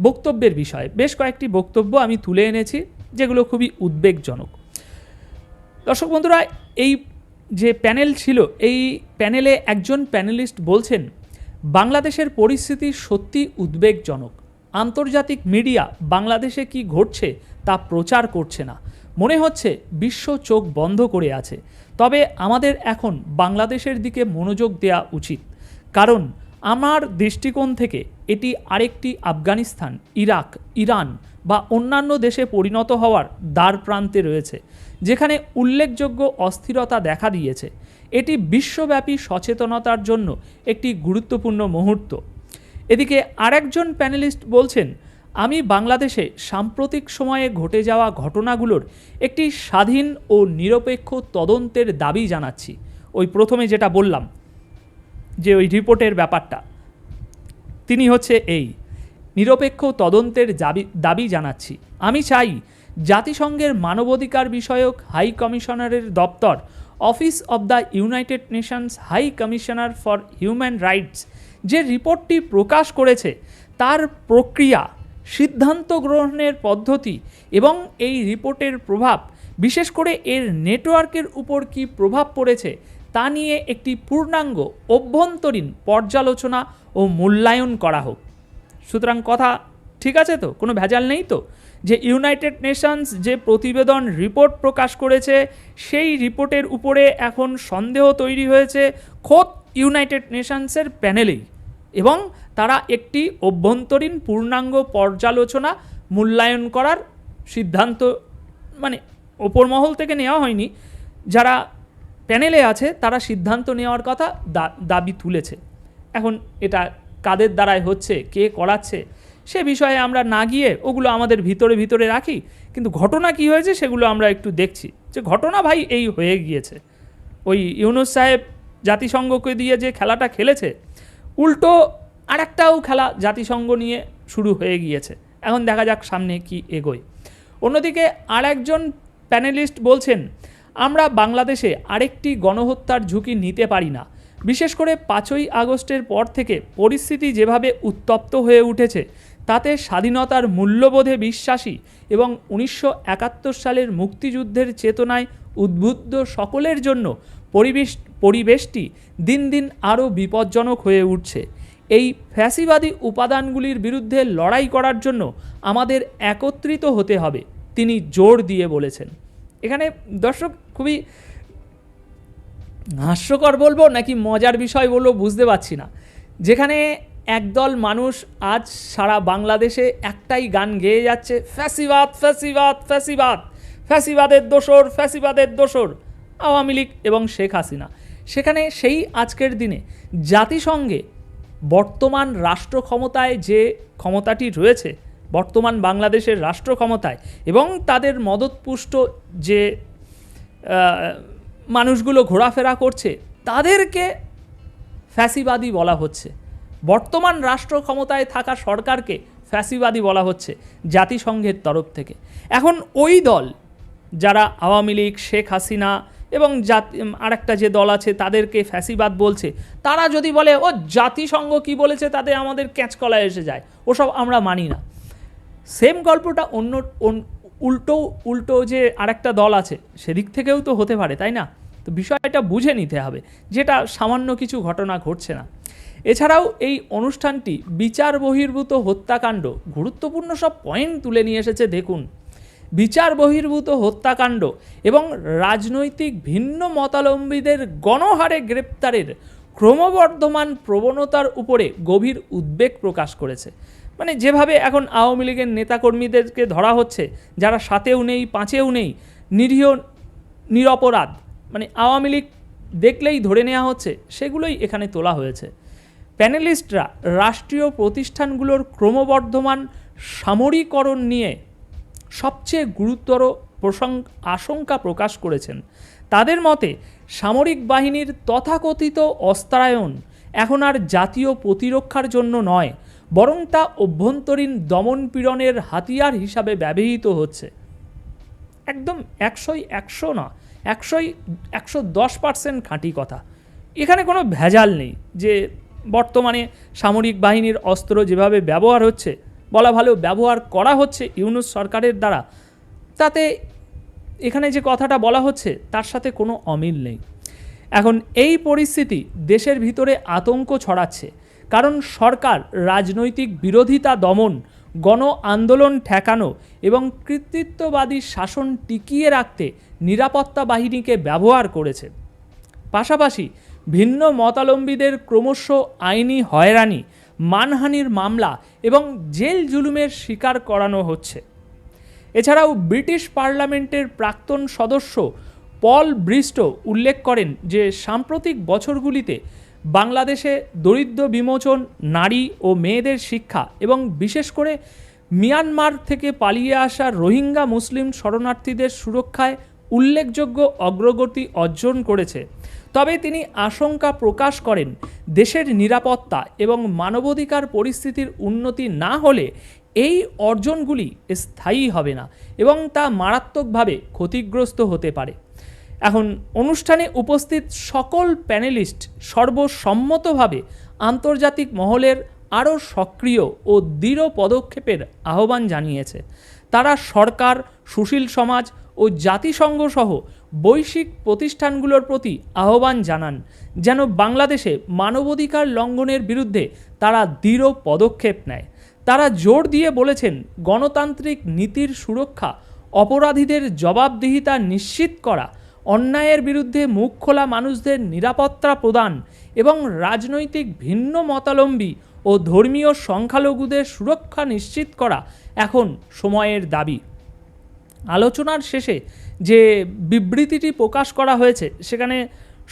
[SPEAKER 9] বক্তব্যের বিষয়ে। বেশ কয়েকটি বক্তব্য আমি তুলে এনেছি যেগুলো খুবই উদ্বেগজনক। দর্শক বন্ধুরা, এই যে প্যানেল ছিল, এই প্যানেলে একজন প্যানেলিস্ট বলছেন, বাংলাদেশের পরিস্থিতি সত্যি উদ্বেগজনক। আন্তর্জাতিক মিডিয়া বাংলাদেশে কি ঘটছে তা প্রচার করছে না। মনে হচ্ছে বিশ্ব চোখ বন্ধ করে আছে। তবে আমাদের এখন বাংলাদেশের দিকে মনোযোগ দেওয়া উচিত, কারণ আমার দৃষ্টিকোণ থেকে এটি আরেকটি আফগানিস্তান, ইরাক, ইরান বা অন্যান্য দেশে পরিণত হওয়ার দ্বার প্রান্তে রয়েছে, যেখানে উল্লেখযোগ্য অস্থিরতা দেখা দিয়েছে। এটি বিশ্বব্যাপী সচেতনতার জন্য একটি গুরুত্বপূর্ণ মুহূর্ত। এদিকে আরেকজন প্যানেলিস্ট বলছেন, আমি বাংলাদেশে সাম্প্রতিক সময়ে ঘটে যাওয়া ঘটনাগুলোর একটি স্বাধীন ও নিরপেক্ষ তদন্তের দাবি জানাচ্ছি। ওই প্রথমে যেটা বললাম যে ওই রিপোর্টের ব্যাপারটা, তিনি হচ্ছে এই নিরপেক্ষ তদন্তের দাবি জানাচ্ছি। আমি চাই জাতিসংঘের মানবাধিকার বিষয়ক হাই কমিশনারের দপ্তর, office of the United Nations high commissioner for human rights যে রিপোর্টটি প্রকাশ করেছে তার প্রক্রিয়া, সিদ্ধান্ত গ্রহণের পদ্ধতি এবং এই রিপোর্টের প্রভাব, বিশেষ করে এর নেটওয়ার্কের উপর কী প্রভাব পড়েছে তা নিয়ে একটি পূর্ণাঙ্গ অভ্যন্তরীণ পর্যালোচনা ও মূল্যায়ন করা হোক। সুতরাং কথা ঠিক আছে তো, কোনো ভেজাল নেই তো, যে ইউনাইটেড নেশনস যে প্রতিবেদন রিপোর্ট প্রকাশ করেছে সেই রিপোর্টের উপরে এখন সন্দেহ তৈরি হয়েছে খোদ ইউনাইটেড নেশনসের প্যানেলেই, এবং তারা একটি অভ্যন্তরীণ পূর্ণাঙ্গ পর্যালোচনা মূল্যায়ন করার সিদ্ধান্ত, মানে ওপর মহল থেকে নেওয়া হয়নি, যারা প্যানেলে আছে তারা সিদ্ধান্ত নেওয়ার কথা দাবি তুলেছে। এখন এটা কাদের দ্বারাই হচ্ছে, কে করাচ্ছে, সে বিষয়ে আমরা না গিয়ে ওগুলো আমাদের ভিতরে রাখি, কিন্তু ঘটনা কি হয়েছে সেগুলো আমরা একটু দেখছি। যে ঘটনা ভাই এই হয়ে গিয়েছে, ওই ইউনূস সাহেব জাতিসংঘকে দিয়ে যে খেলাটা খেলেছে, উল্টো আরেকটাও খেলা জাতিসংঘ নিয়ে শুরু হয়ে গিয়েছে। এখন দেখা যাক সামনে কি এগোয়। অন্যদিকে আরেকজন প্যানেলিস্ট বলছেন, আমরা বাংলাদেশে আরেকটি গণহত্যার ঝুঁকি নিতে পারি না। বিশেষ করে 5ই আগস্টের পর থেকে পরিস্থিতি যেভাবে উত্তপ্ত হয়ে উঠেছে তাতে স্বাধীনতার মূল্যবোধে বিশ্বাসী এবং 1971 সালের মুক্তিযুদ্ধের চেতনায় উদ্বুদ্ধ সকলের জন্য পরিবেশটি দিন দিন আরও বিপজ্জনক হয়ে উঠছে। এই ফ্যাসিবাদী উপাদানগুলির বিরুদ্ধে লড়াই করার জন্য আমাদের একত্রিত হতে হবে, তিনি জোর দিয়ে বলেছেন। এখানে দর্শক খুবই হাস্যকর বলবো নাকি মজার বিষয় বলবো বুঝতে পারছি না, যেখানে একদল মানুষ আজ সারা বাংলাদেশে একটাই গান গেয়ে যাচ্ছে, ফ্যাসিবাদ ফ্যাসিবাদ ফ্যাসিবাদ, ফ্যাসিবাদের দোসর ফ্যাসিবাদের দোসর আওয়ামী লীগ এবং শেখ হাসিনা। সেখানে সেই আজকের দিনে জাতিসংঘে বর্তমান রাষ্ট্র ক্ষমতায় যে ক্ষমতাটি রয়েছে, বর্তমান বাংলাদেশের রাষ্ট্র ক্ষমতায় এবং তাদের মদতপুষ্ট যে মানুষগুলো ঘোরাফেরা করছে তাদেরকে ফ্যাসিবাদী বলা হচ্ছে। বর্তমান রাষ্ট্র ক্ষমতায় থাকা সরকারকে ফ্যাসিবাদী বলা হচ্ছে জাতিসংঘের তরফ থেকে। এখন ওই দল যারা আওয়ামী লীগ, শেখ হাসিনা এবং আরেকটা যে দল আছে তাদেরকে ফ্যাসিবাদ বলছে, তারা যদি বলে ও জাতিসংঘ কি বলেছে তাতে আমাদের ক্যাঁচকলায় এসে যায়, ওসব আমরা মানি না। সেম গল্পটা অন্য উল্টো যে আরেকটা দল আছে সেদিক থেকেও তো হতে পারে, তাই না? তো বিষয়টা বুঝে নিতে হবে, যেটা সামান্য কিছু ঘটনা ঘটছে না। এছাড়াও এই অনুষ্ঠানটি বিচার বহির্ভূত হত্যাকাণ্ড, গুরুত্বপূর্ণ সব পয়েন্ট তুলে নিয়ে এসেছে দেখুন। বিচার বহির্ভূত হত্যাকাণ্ড এবং রাজনৈতিক ভিন্ন মতাবলম্বীদের গণহারে গ্রেপ্তারের ক্রমবর্ধমান প্রবণতার উপরে গভীর উদ্বেগ প্রকাশ করেছে। মানে যেভাবে এখন আওয়ামী লীগের নেতাকর্মীদেরকে ধরা হচ্ছে, যারা 7-এও নেই 5-এও নেই, নিরীহ নিরপরাধ, মানে আওয়ামী লীগ দেখলেই ধরে নেওয়া হচ্ছে, সেগুলোই এখানে তোলা হয়েছে। প্যানেলিস্টরা রাষ্ট্রীয় প্রতিষ্ঠানগুলোর ক্রমবর্ধমান সামরিকরণ নিয়ে সবচেয়ে গুরুতর আশঙ্কা প্রকাশ করেছেন। তাদের মতে সামরিক বাহিনীর তথাকথিত অস্ত্রায়ন এখন আর জাতীয় প্রতিরক্ষার জন্য নয়, বরং তা অভ্যন্তরীণ দমনপীড়নের হাতিয়ার হিসাবে ব্যবহৃত হচ্ছে। একদম 100 না, 110% খাঁটি কথা। এখানে কোনো ভেজাল নেই যে বর্তমানে সামরিক বাহিনীর অস্ত্র যেভাবে ব্যবহার হচ্ছে, বলা ভালো ব্যবহার করা হচ্ছে ইউনূস সরকারের দ্বারা, তাতে এখানে যে কথাটা বলা হচ্ছে তার সাথে কোনো অমিল নেই। এখন এই পরিস্থিতি দেশের ভিতরে আতঙ্ক ছড়াচ্ছে, কারণ সরকার রাজনৈতিক বিরোধিতা দমন, গণ আন্দোলন ঠেকানো এবং কর্তৃত্ববাদী শাসন টিকিয়ে রাখতে নিরাপত্তা বাহিনীকে ব্যবহার করেছে। পাশাপাশি ভিন্ন মতাবলম্বীদের ক্রমশ আইনি হয়রানি, মানহানির মামলা এবং জেল জুলুমের শিকার করানো হচ্ছে। এছাড়াও ব্রিটিশ পার্লামেন্টের প্রাক্তন সদস্য পল ব্রিস্টো উল্লেখ করেন যে সাম্প্রতিক বছরগুলিতে বাংলাদেশে দরিদ্র বিমোচন, নারী ও মেয়েদের শিক্ষা এবং বিশেষ করে মিয়ানমার থেকে পালিয়ে আসা রোহিঙ্গা মুসলিম শরণার্থীদের সুরক্ষায় উল্লেখযোগ্য অগ্রগতি অর্জন করেছে। তবে তিনি আশঙ্কা প্রকাশ করেন দেশের নিরাপত্তা এবং মানবাধিকার পরিস্থিতির উন্নতি না হলে এই অর্জনগুলি স্থায়ী হবে না এবং তা মারাত্মকভাবে ক্ষতিগ্রস্ত হতে পারে। এখন অনুষ্ঠানে উপস্থিত সকল প্যানেলিস্ট সর্বসম্মতভাবে আন্তর্জাতিক মহলের আরও সক্রিয় ও দৃঢ় পদক্ষেপের আহ্বান জানিয়েছে। তারা সরকার, সুশীল সমাজ ও জাতিসংঘ সহ বৈশ্বিক প্রতিষ্ঠানগুলোর প্রতি আহ্বান জানান যেন বাংলাদেশে মানবাধিকার লঙ্ঘনের বিরুদ্ধে তারা দৃঢ় পদক্ষেপ নেয়। তারা জোর দিয়ে বলেছেন, গণতান্ত্রিক নীতির সুরক্ষা, অপরাধীদের জবাবদিহিতা নিশ্চিত করা, অন্যায়ের বিরুদ্ধে মুখ খোলা মানুষদের নিরাপত্তা প্রদান এবং রাজনৈতিক ভিন্ন মতাবলম্বী ও ধর্মীয় সংখ্যালঘুদের সুরক্ষা নিশ্চিত করা এখন সময়ের দাবি। আলোচনার শেষে যে বিবৃতিটি প্রকাশ করা হয়েছে সেখানে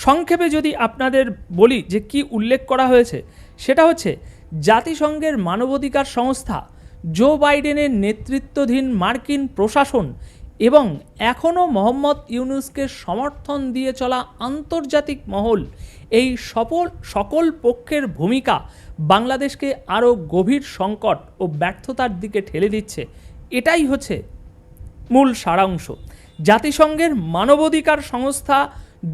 [SPEAKER 9] সংক্ষেপে যদি আপনাদের বলি যে কি উল্লেখ করা হয়েছে, সেটা হচ্ছে জাতিসংঘের মানবাধিকার সংস্থা, জো বাইডেনের নেতৃত্বাধীন মার্কিন প্রশাসন এবং এখনও মোহাম্মদ ইউনূসকে সমর্থন দিয়ে চলা আন্তর্জাতিক মহল, এই সকল পক্ষের ভূমিকা বাংলাদেশকে আরও গভীর সংকট ও ব্যর্থতার দিকে ঠেলে দিচ্ছে। এটাই হচ্ছে মূল সারাংশ। জাতিসংঘের মানবাধিকার সংস্থা,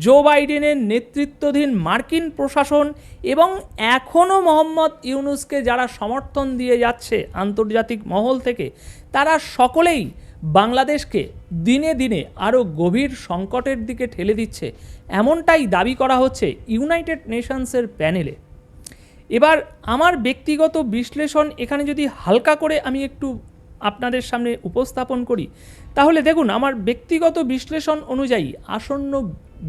[SPEAKER 9] জো বাইডেনের নেতৃত্বাধীন মার্কিন প্রশাসন এবং এখনও মোহাম্মদ ইউনূসকে যারা সমর্থন দিয়ে যাচ্ছে আন্তর্জাতিক মহল থেকে, তারা সকলেই বাংলাদেশকে দিনে দিনে আরও গভীর সংকটের দিকে ঠেলে দিচ্ছে, এমনটাই দাবি করা হচ্ছে ইউনাইটেড নেশনসের প্যানেলে। এবার আমার ব্যক্তিগত বিশ্লেষণ এখানে যদি হালকা করে আমি একটু আপনাদের সামনে উপস্থাপন করি, তাহলে দেখুন, আমার ব্যক্তিগত বিশ্লেষণ অনুযায়ী আসন্ন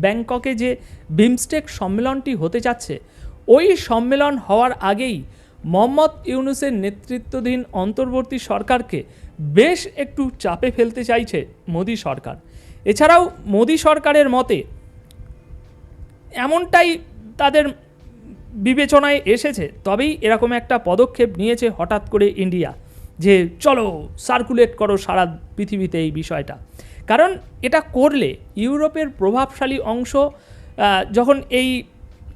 [SPEAKER 9] ব্যাংককে যে বিমস্টেক সম্মেলনটি হতে যাচ্ছে, ওই সম্মেলন হওয়ার আগেই মোহাম্মদ ইউনূসের নেতৃত্বাধীন অন্তর্বর্তী সরকারকে বেশ একটু চাপে ফেলতে চাইছে মোদি সরকার। এছাড়াও মোদি সরকারের মতে এমনটাই তাদের বিবেচনায় এসেছে, তবেই এরকম একটা পদক্ষেপ নিয়েছে হঠাৎ করে ইন্ডিয়া, যে চলো সার্কুলেট করো সারা পৃথিবীতে এই বিষয়টা। কারণ এটা করলে ইউরোপের প্রভাবশালী অংশ যখন এই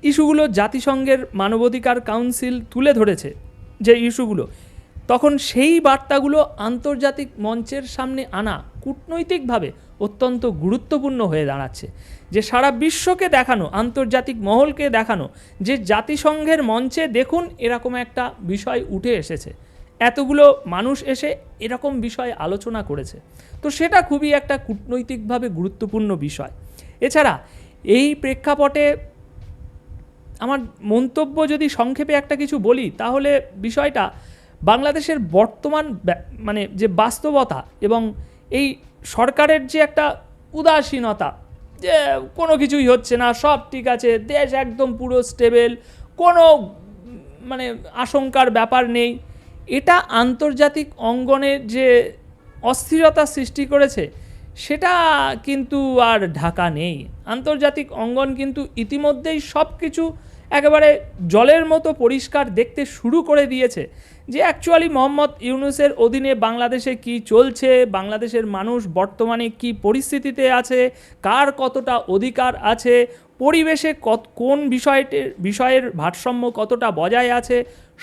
[SPEAKER 9] ইস্যুগুলো জাতিসংঘের মানবাধিকার কাউন্সিল তুলে ধরেছে যে ইস্যুগুলো, তখন সেই বার্তাগুলো আন্তর্জাতিক মঞ্চের সামনে আনা কূটনৈতিকভাবে অত্যন্ত গুরুত্বপূর্ণ হয়ে দাঁড়াচ্ছে। যে সারা বিশ্বকে দেখানো, আন্তর্জাতিক মহলকে দেখানো যে জাতিসংঘের মঞ্চে দেখুন এরকম একটা বিষয় উঠে এসেছে, এতগুলো মানুষ এসে এরকম বিষয় আলোচনা করেছে। তো সেটা খুবই একটা কূটনৈতিকভাবে গুরুত্বপূর্ণ বিষয়। এছাড়া এই প্রেক্ষাপটে আমার মন্তব্য যদি সংক্ষেপে একটা কিছু বলি, তাহলে বিষয়টা বাংলাদেশের বর্তমান মানে যে বাস্তবতা এবং এই সরকারের যে একটা উদাসীনতা, যে কোনো কিছুই হচ্ছে না, সব ঠিক আছে, দেশ একদম পুরো স্টেবল, কোনো মানে আশঙ্কার ব্যাপার নেই, এটা আন্তর্জাতিক অঙ্গনের যে অস্থিরতা সৃষ্টি করেছে সেটা কিন্তু আর ঢাকা নেই। আন্তর্জাতিক অঙ্গন কিন্তু ইতিমধ্যেই সব কিছু একেবারে জলের মতো পরিষ্কার দেখতে শুরু করে দিয়েছে যে অ্যাকচুয়ালি মোহাম্মদ ইউনূসের অধীনে বাংলাদেশে কি চলছে, বাংলাদেশের মানুষ বর্তমানে কি পরিস্থিতিতে আছে, কার কতটা অধিকার আছে, পরিবেশে কোন বিষয়ের ভারসাম্য কতটা বজায় আছে,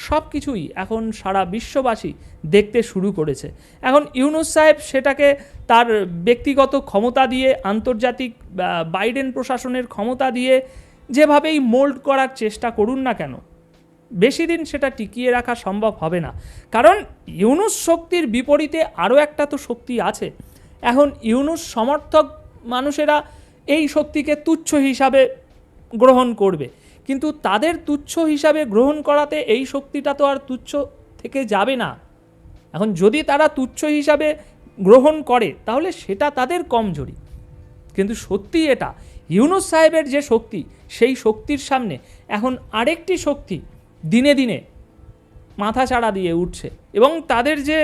[SPEAKER 9] সব কিছুই এখন সারা বিশ্ববাসী দেখতে শুরু করেছে। এখন ইউনূস সাহেব সেটাকে তার ব্যক্তিগত ক্ষমতা দিয়ে, আন্তর্জাতিক বাইডেন প্রশাসনের ক্ষমতা দিয়ে যেভাবেই মোল্ড করার চেষ্টা করুন না কেন, বেশি দিন সেটা টিকিয়ে রাখা সম্ভব হবে না। কারণ ইউনূস শক্তির বিপরীতে আরও একটা তো শক্তি আছে। এখন ইউনূস সমর্থক মানুষেরা এই শক্তিকে তুচ্ছ হিসাবে গ্রহণ করবে, কিন্তু তাদের তুচ্ছ হিসাবে গ্রহণ করাতে এই শক্তিটা তো আর তুচ্ছ থেকে যাবে না। এখন যদি তারা তুচ্ছ হিসাবে গ্রহণ করে তাহলে সেটা তাদের কমজোরি, কিন্তু সত্যি এটা ইউনূস সাহেবের যে শক্তি, সেই শক্তির সামনে এখন আরেকটি শক্তি দিনে দিনে মাথাচাড়া দিয়ে উঠছে এবং তাদের যে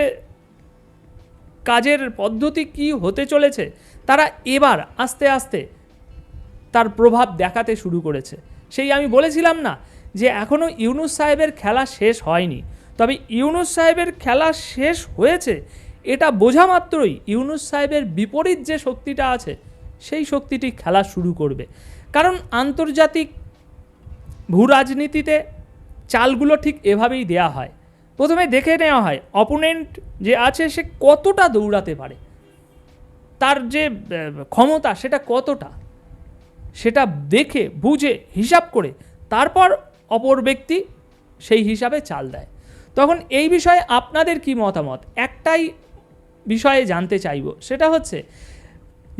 [SPEAKER 9] কাজের পদ্ধতি কি হতে চলেছে, তারা এবার আস্তে আস্তে তার প্রভাব দেখাতে শুরু করেছে। সেই আমি বলেছিলাম না যে এখনও ইউনূস সাহেবের খেলা শেষ হয়নি, তবে ইউনূস সাহেবের খেলা শেষ হয়েছে এটা বোঝা মাত্রই ইউনূস সাহেবের বিপরীত যে শক্তিটা আছে সেই শক্তিটি খেলা শুরু করবে। কারণ আন্তর্জাতিক ভূ রাজনীতিতে চালগুলো ঠিক এভাবেই দেয়া হয়। প্রথমে দেখে নেওয়া হয় অপোনেন্ট যে আছে সে কতটা দৌড়াতে পারে, তার যে ক্ষমতা সেটা কতটা, সেটা দেখে বুঝে হিসাব করে তারপর অপর ব্যক্তি সেই হিসাবে চাল দেয়। তখন এই বিষয়ে আপনাদের কি মতামত? একটাই বিষয়ে জানতে চাইব, সেটা হচ্ছে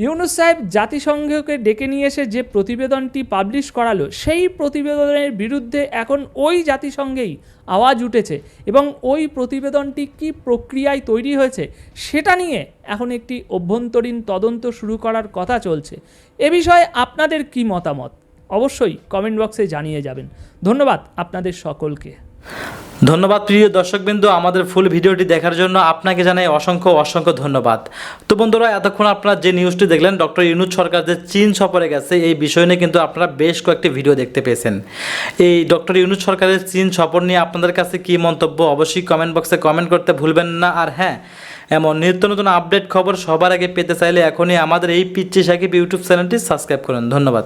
[SPEAKER 9] ইউনূস সাহেব জাতিসংঘকে ডেকে নিয়ে এসে যে প্রতিবেদনটি পাবলিশ করালো সেই প্রতিবেদনের বিরুদ্ধে এখন ওই জাতিসংঘেই আওয়াজ উঠেছে এবং ওই প্রতিবেদনটি কি প্রক্রিয়ায় তৈরি হয়েছে সেটা নিয়ে এখন একটি অভ্যন্তরীণ তদন্ত শুরু করার কথা চলছে। এ বিষয়ে আপনাদের কি মতামত অবশ্যই কমেন্ট বক্সে জানিয়ে যাবেন। ধন্যবাদ আপনাদের সকলকে।
[SPEAKER 7] ধন্যবাদ প্রিয় দর্শকবৃন্দ, আমাদের ফুল ভিডিওটি দেখার জন্য আপনাকে জানাই অসংখ্য অসংখ্য ধন্যবাদ। তো বন্ধুরা, এতক্ষণ আপনারা যে নিউজটি দেখলেন ডক্টর ইউনূস সরকার যে চীন সফরে গেছে এই বিষয় নিয়ে কিন্তু আপনারা বেশ কয়েকটি ভিডিও দেখতে পেয়েছেন। এই ডক্টর ইউনূস সরকারের চীন সফর নিয়ে আপনাদের কাছে কি মন্তব্য অবশ্যই কমেন্ট বক্সে কমেন্ট করতে ভুলবেন না। আর হ্যাঁ, এমন নিত্য নতুন আপডেট খবর সবার আগে পেতে চাইলে এখনই আমাদের এই পিচ্চি সাকিব ইউটিউব চ্যানেলটি সাবস্ক্রাইব করুন। ধন্যবাদ।